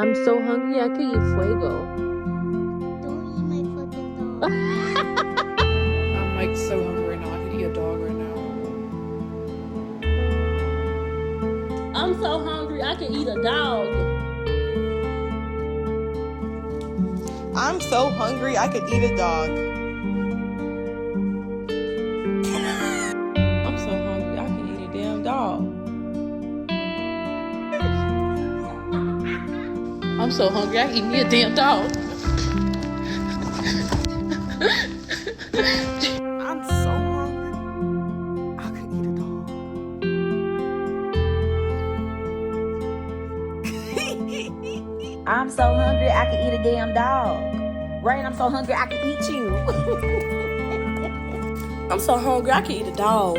I'm so hungry I could eat fuego. Don't eat my fucking dog. I'm like so hungry now. I could eat a dog right now. I'm so hungry I could eat a dog. I'm so hungry I could eat a dog. I'm so hungry I could eat a damn dog. I'm so hungry I could eat me a damn dog. I'm so hungry I could eat a dog. I'm so hungry I could eat a damn dog. Rain, I'm so hungry I could eat you. I'm so hungry I could eat a dog.